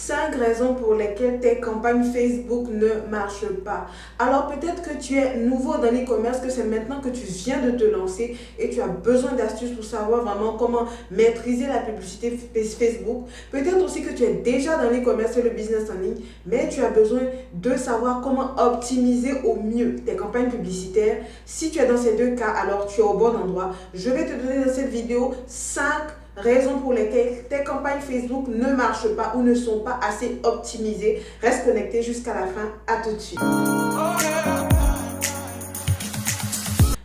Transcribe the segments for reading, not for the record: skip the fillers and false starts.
5 raisons pour lesquelles tes campagnes Facebook ne marchent pas. Alors peut-être que tu es nouveau dans l'e-commerce, que c'est maintenant que tu viens de te lancer et tu as besoin d'astuces pour savoir vraiment comment maîtriser la publicité Facebook. Peut-être aussi que tu es déjà dans l'e-commerce et le business en ligne, mais tu as besoin de savoir comment optimiser au mieux tes campagnes publicitaires. Si tu es dans ces deux cas, alors tu es au bon endroit. Je vais te donner dans cette vidéo 5 raisons pour lesquelles tes campagnes Facebook ne marchent pas ou ne sont pas assez optimisées. Reste connecté jusqu'à la fin. À tout de suite.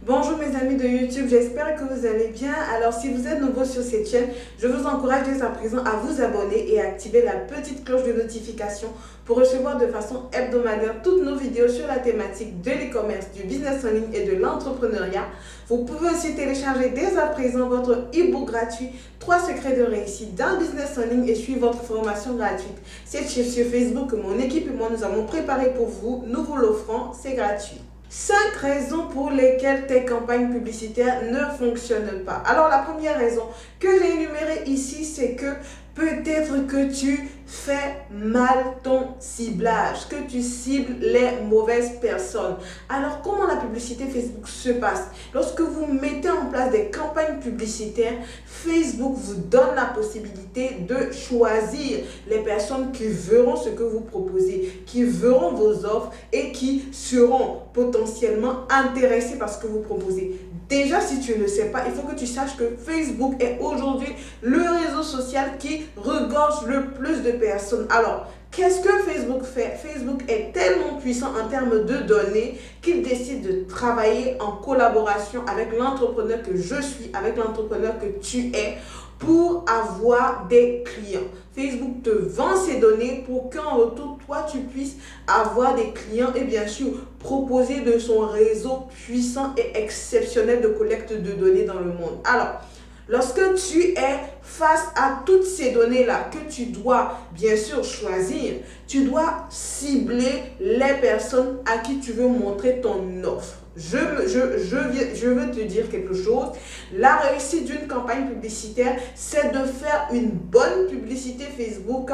Bonjour mes amis de YouTube, j'espère que vous allez bien. Alors si vous êtes nouveau sur cette chaîne, je vous encourage dès à présent à vous abonner et à activer la petite cloche de notification pour recevoir de façon hebdomadaire toutes nos vidéos sur la thématique de l'e-commerce, du business en ligne et de l'entrepreneuriat. Vous pouvez aussi télécharger dès à présent votre e-book gratuit 3 secrets de réussite dans le business en ligne et suivre votre formation gratuite. C'est sur Facebook que mon équipe et moi nous avons préparé pour vous. Nous vous l'offrons, c'est gratuit. 5 raisons pour lesquelles tes campagnes publicitaires ne fonctionnent pas. Alors la première raison que j'ai énumérée ici, c'est que peut-être que tu fais mal ton ciblage, que tu cibles les mauvaises personnes. Alors comment la publicité Facebook se passe? Lorsque vous mettez en place des campagnes publicitaires, Facebook vous donne la possibilité de choisir les personnes qui verront ce que vous proposez, qui verront vos offres et qui seront potentiellement intéressés par ce que vous proposez. Déjà, si tu ne sais pas, il faut que tu saches que Facebook est aujourd'hui le réseau social qui regorge le plus de personnes. Alors, qu'est-ce que Facebook fait? Facebook est tellement puissant en termes de données qu'il décide de travailler en collaboration avec l'entrepreneur que je suis, avec l'entrepreneur que tu es, pour avoir des clients. Facebook te vend ces données pour qu'en retour, toi, tu puisses avoir des clients et bien sûr proposer de son réseau puissant et exceptionnel de collecte de données dans le monde. Alors, lorsque tu es face à toutes ces données-là que tu dois bien sûr choisir, tu dois cibler les personnes à qui tu veux montrer ton offre. Je veux te dire quelque chose. La réussite d'une campagne publicitaire, c'est de faire une bonne publicité Facebook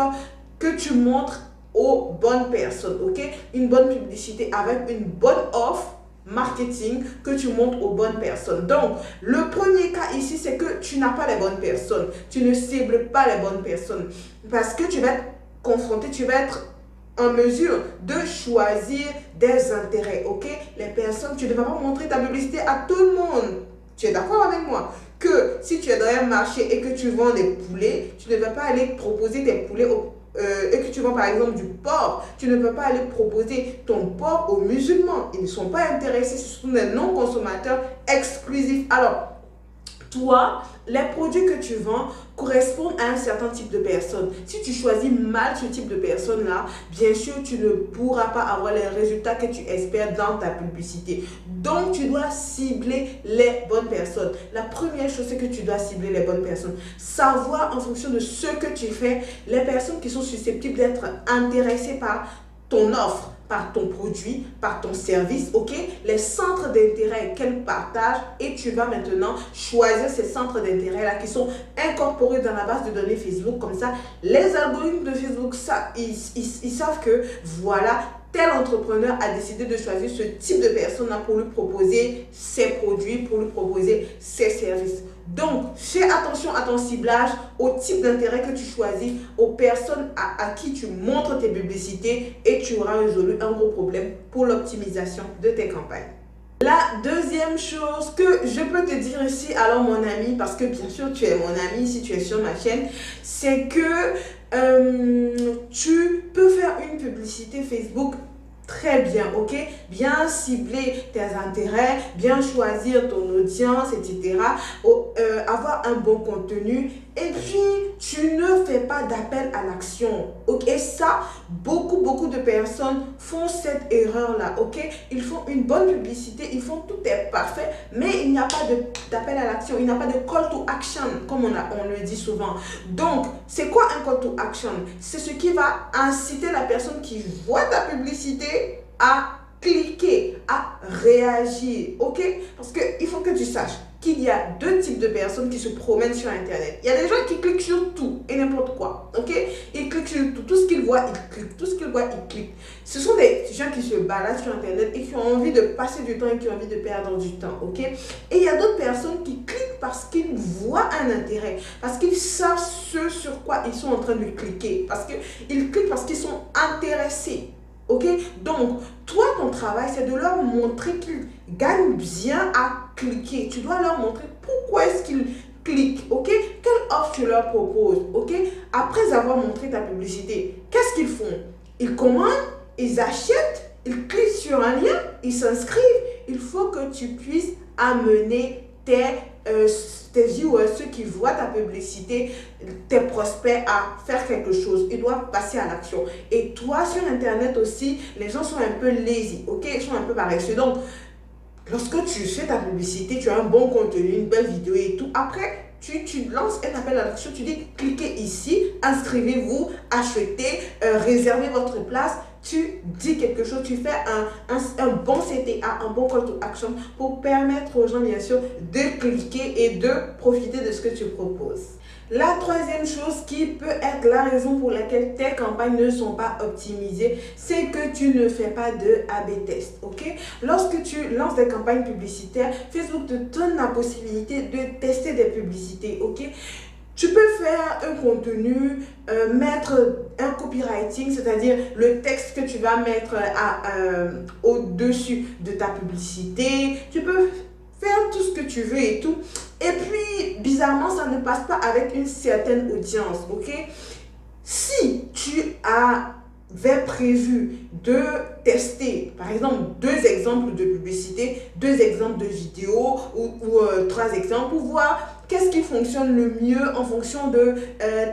que tu montres aux bonnes personnes, ok? Une bonne publicité avec une bonne offre marketing que tu montres aux bonnes personnes. Donc, le premier cas ici, c'est que tu n'as pas les bonnes personnes. Tu ne cibles pas les bonnes personnes parce que tu vas être confronté, tu vas être en mesure de choisir des intérêts, ok? Les personnes, tu ne vas pas montrer ta publicité à tout le monde. Tu es d'accord avec moi? Que si tu es dans un marché et que tu vends des poulets, tu ne vas pas aller proposer des poulets et que tu vends par exemple du porc, tu ne peux pas aller proposer ton porc aux musulmans. Ils ne sont pas intéressés, ce sont des non-consommateurs exclusifs. Alors, toi, les produits que tu vends correspondent à un certain type de personne. Si tu choisis mal ce type de personne-là, bien sûr, tu ne pourras pas avoir les résultats que tu espères dans ta publicité. Donc, tu dois cibler les bonnes personnes. La première chose, c'est que tu dois cibler les bonnes personnes. Savoir en fonction de ce que tu fais, les personnes qui sont susceptibles d'être intéressées par ton offre, par ton produit, par ton service, ok? Les centres d'intérêt qu'elles partagent et tu vas maintenant choisir ces centres d'intérêt-là qui sont incorporés dans la base de données Facebook. Comme ça, les algorithmes de Facebook, ils savent que voilà, tel entrepreneur a décidé de choisir ce type de personne-là pour lui proposer ses produits, pour lui proposer ses services. Donc, fais attention à ton ciblage, au type d'intérêt que tu choisis, aux personnes à qui tu montres tes publicités et tu auras résolu un gros problème pour l'optimisation de tes campagnes. La deuxième chose que je peux te dire ici, alors mon ami, parce que bien sûr tu es mon ami si tu es sur ma chaîne, c'est que tu peux faire une publicité Facebook très bien, ok? Bien cibler tes intérêts, bien choisir ton audience, etc. Avoir un bon contenu. Et puis, tu ne fais pas d'appel à l'action. Ok? Et ça, beaucoup de personnes font cette erreur-là. Ok? Ils font une bonne publicité, ils font tout est parfait, mais il n'y a pas d'appel à l'action. Il n'y a pas de call to action, comme on le dit souvent. Donc, c'est quoi un call to action? C'est ce qui va inciter la personne qui voit ta publicité à cliquer, à réagir, ok? Parce qu'il faut que tu saches qu'il y a deux types de personnes qui se promènent sur Internet. Il y a des gens qui cliquent sur tout et n'importe quoi, ok? Ils cliquent sur tout. tout ce qu'ils voient, ils cliquent. Tout ce qu'ils voient, ils cliquent. Ce sont des gens qui se baladent sur Internet et qui ont envie de passer du temps et qui ont envie de perdre du temps, ok? Et il y a d'autres personnes qui cliquent parce qu'ils voient un intérêt, parce qu'ils savent ce sur quoi ils sont en train de cliquer, parce qu'ils cliquent parce qu'ils sont intéressés. Ok, donc toi ton travail c'est de leur montrer qu'ils gagnent bien à cliquer. Tu dois leur montrer pourquoi est-ce qu'ils cliquent. Ok, quelle offre tu leur proposes. Ok, après avoir montré ta publicité, qu'est-ce qu'ils font? Ils commandent, ils achètent, ils cliquent sur un lien, ils s'inscrivent. Il faut que tu puisses amener tes viewers, ceux qui voient ta publicité, tes prospects à faire quelque chose. Ils doivent passer à l'action. Et toi, sur Internet aussi, les gens sont un peu lazy, ok? Ils sont un peu paresseux. Donc, lorsque tu fais ta publicité, tu as un bon contenu, une belle vidéo et tout. Après, tu lances un appel à l'action, tu dis cliquez ici, inscrivez-vous, achetez, réservez votre place. Tu dis quelque chose, tu fais un bon CTA, un bon call to action pour permettre aux gens, bien sûr, de cliquer et de profiter de ce que tu proposes. La troisième chose qui peut être la raison pour laquelle tes campagnes ne sont pas optimisées, c'est que tu ne fais pas de A/B test, ok? Lorsque tu lances des campagnes publicitaires, Facebook te donne la possibilité de tester des publicités, ok? Tu peux faire un contenu, mettre un copywriting, c'est-à-dire le texte que tu vas mettre au-dessus de ta publicité. Tu peux faire tout ce que tu veux et tout. Et puis, bizarrement, ça ne passe pas avec une certaine audience, ok? Si tu avais prévu de tester, par exemple, 2 exemples de publicité, 2 exemples de vidéos ou 3 exemples pour voir qu'est-ce qui fonctionne le mieux en fonction de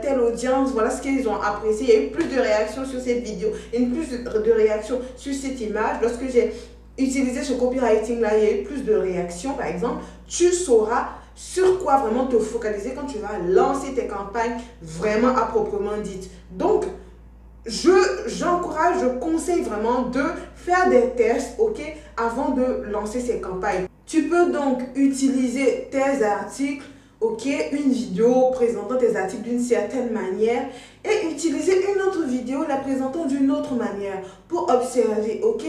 telle audience, voilà ce qu'ils ont apprécié. Il y a eu plus de réactions sur cette vidéo, plus de réactions sur cette image. Lorsque j'ai utilisé ce copywriting-là, il y a eu plus de réactions, par exemple. Tu sauras sur quoi vraiment te focaliser quand tu vas lancer tes campagnes vraiment à proprement dites. Donc, je conseille vraiment de faire des tests, ok, avant de lancer ces campagnes. Tu peux donc utiliser tes articles, ok, une vidéo présentant tes articles d'une certaine manière et utiliser une autre vidéo la présentant d'une autre manière pour observer, ok.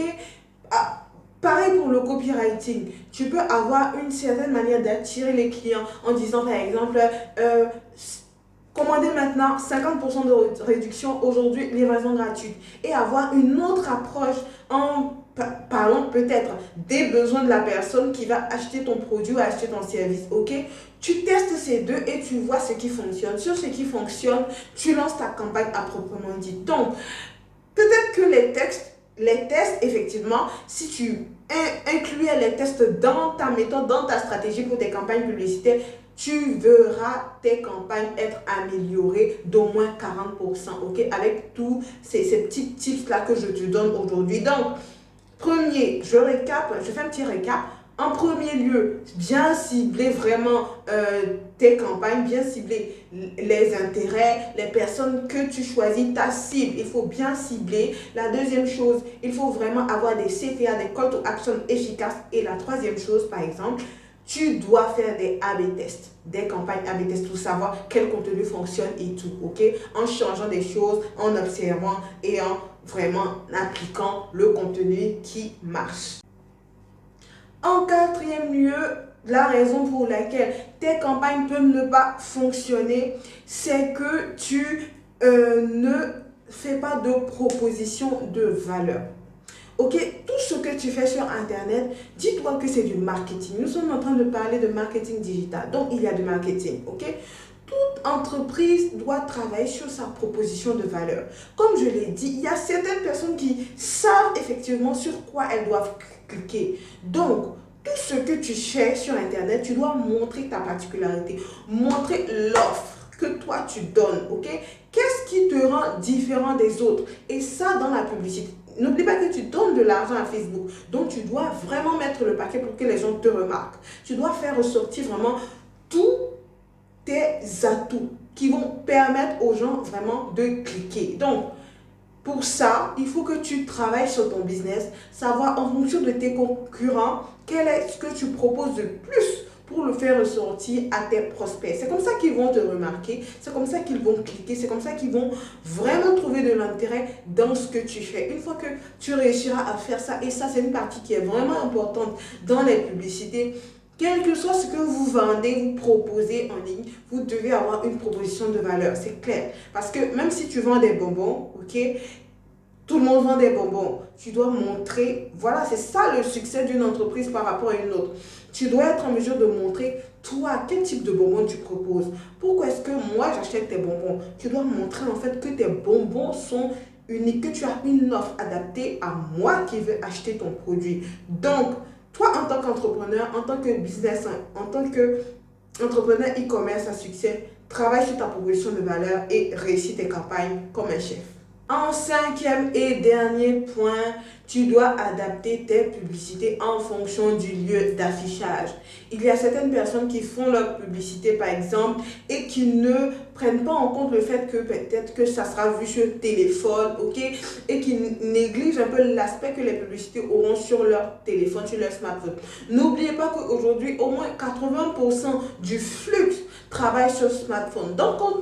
Pareil pour le copywriting, tu peux avoir une certaine manière d'attirer les clients en disant par exemple commandez maintenant 50% de réduction aujourd'hui, livraison gratuite, et avoir une autre approche en parlant peut-être des besoins de la personne qui va acheter ton produit ou acheter ton service, ok? Tu testes ces deux et tu vois ce qui fonctionne. Sur ce qui fonctionne, tu lances ta campagne à proprement dit. Donc, peut-être que les tests, effectivement, si tu incluais les tests dans ta méthode, dans ta stratégie pour tes campagnes publicitaires, tu verras tes campagnes être améliorées d'au moins 40%, ok? Avec tous ces petits tips-là que je te donne aujourd'hui. Donc, je fais un petit récap. En premier lieu, bien cibler vraiment tes campagnes, bien cibler les intérêts, les personnes que tu choisis, ta cible, il faut bien cibler. La deuxième chose, il faut vraiment avoir des CTA, des call to action efficaces. Et la troisième chose, par exemple, tu dois faire des A/B tests, des campagnes A/B tests pour savoir quel contenu fonctionne et tout, ok? En changeant des choses, en observant et en vraiment appliquant le contenu qui marche. En quatrième lieu, la raison pour laquelle tes campagnes peuvent ne pas fonctionner, c'est que tu ne fais pas de proposition de valeur. Ok, tout ce que tu fais sur Internet, dis-toi que c'est du marketing. Nous sommes en train de parler de marketing digital, donc il y a du marketing, ok? Toute entreprise doit travailler sur sa proposition de valeur. Comme je l'ai dit, il y a certaines personnes qui savent effectivement sur quoi elles doivent cliquer. Donc, tout ce que tu cherches sur Internet, tu dois montrer ta particularité, montrer l'offre que toi tu donnes, ok? Qu'est-ce qui te rend différent des autres? Et ça dans la publicité. N'oublie pas que tu donnes de l'argent à Facebook. Donc, tu dois vraiment mettre le paquet pour que les gens te remarquent. Tu dois faire ressortir vraiment tous tes atouts qui vont permettre aux gens vraiment de cliquer. Donc, pour ça, il faut que tu travailles sur ton business, savoir en fonction de tes concurrents, quel est ce que tu proposes de plus pour le faire ressortir à tes prospects. C'est comme ça qu'ils vont te remarquer, c'est comme ça qu'ils vont cliquer, c'est comme ça qu'ils vont vraiment trouver de l'intérêt dans ce que tu fais. Une fois que tu réussiras à faire ça, et ça c'est une partie qui est vraiment importante dans les publicités, quel que soit ce que vous vendez, vous proposez en ligne, vous devez avoir une proposition de valeur, c'est clair. Parce que même si tu vends des bonbons, ok, tout le monde vend des bonbons. Tu dois montrer, voilà, c'est ça le succès d'une entreprise par rapport à une autre. Tu dois être en mesure de montrer, toi, quel type de bonbons tu proposes. Pourquoi est-ce que moi, j'achète tes bonbons? Tu dois montrer en fait que tes bonbons sont uniques, que tu as une offre adaptée à moi qui veux acheter ton produit. Donc, toi, en tant qu'entrepreneur, en tant que business, en tant qu'entrepreneur e-commerce à succès, travaille sur ta proposition de valeur et réussis tes campagnes comme un chef. En cinquième et dernier point, tu dois adapter tes publicités en fonction du lieu d'affichage. Il y a certaines personnes qui font leur publicité par exemple et qui ne prennent pas en compte le fait que peut-être que ça sera vu sur téléphone, ok, et qui négligent un peu l'aspect que les publicités auront sur leur téléphone, sur leur smartphone. N'oubliez pas qu'aujourd'hui, au moins 80% du flux travaille sur smartphone. Donc, quand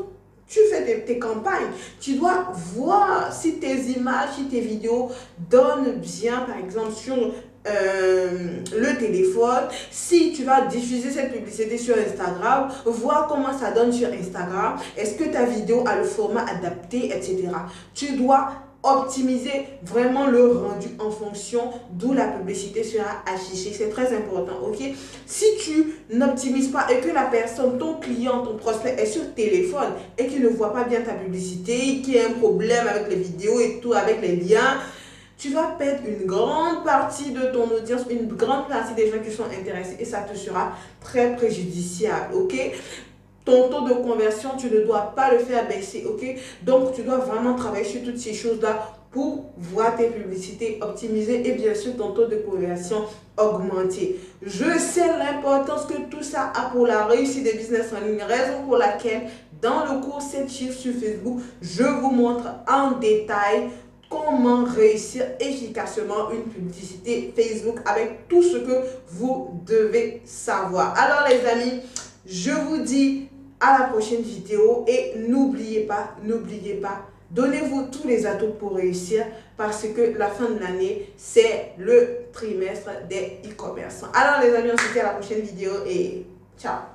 tu fais tes campagnes, tu dois voir si tes images, si tes vidéos donnent bien, par exemple, sur le téléphone. Si tu vas diffuser cette publicité sur Instagram, voir comment ça donne sur Instagram. Est-ce que ta vidéo a le format adapté, etc. Tu dois optimiser vraiment le rendu en fonction d'où la publicité sera affichée. C'est très important, ok? Si tu n'optimises pas et que la personne, ton client, ton prospect est sur téléphone et qu'il ne voit pas bien ta publicité, qu'il y a un problème avec les vidéos et tout, avec les liens, tu vas perdre une grande partie de ton audience, une grande partie des gens qui sont intéressés et ça te sera très préjudiciable, ok? Ton taux de conversion, tu ne dois pas le faire baisser, ok? Donc, tu dois vraiment travailler sur toutes ces choses-là pour voir tes publicités optimiser et bien sûr ton taux de conversion augmenter. Je sais l'importance que tout ça a pour la réussite des business en ligne, raison pour laquelle dans le cours 7 chiffres sur Facebook, je vous montre en détail comment réussir efficacement une publicité Facebook avec tout ce que vous devez savoir. Alors les amis, je vous dis à la prochaine vidéo et n'oubliez pas, donnez-vous tous les atouts pour réussir parce que la fin de l'année, c'est le trimestre des e-commerçants. Alors les amis, on se dit à la prochaine vidéo et ciao!